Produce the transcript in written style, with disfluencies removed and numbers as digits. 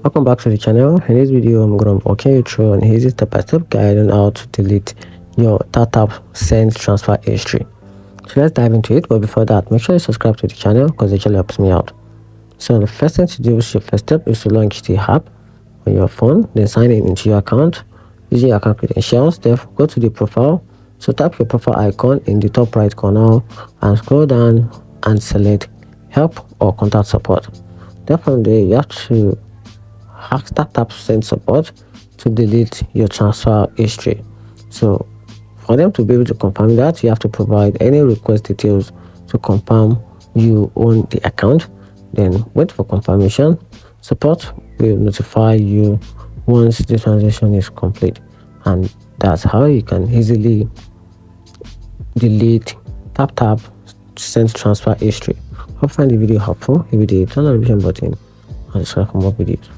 Welcome back to the channel. In this video, I'm going to walk you through an easy step-by-step guide on how to delete your TapTap send transfer history. So let's dive into it, but before that, make sure you subscribe to the channel because it actually helps me out. So the first thing to do is your first step is to launch the app on your phone, then sign in into your account using your account credentials. Then go to the profile. So tap your profile icon in the top right corner and scroll down and select help or contact support. Then from there, you have to ask TapTap send support to delete your transfer history. So for them to be able to confirm that, you have to provide any request details to confirm you own the account. Then wait for confirmation. Support will notify you once the transaction is complete, and that's how you can easily delete TapTap send transfer history. Hope you find the video helpful. If you did, turn on the notification button and subscribe for more videos.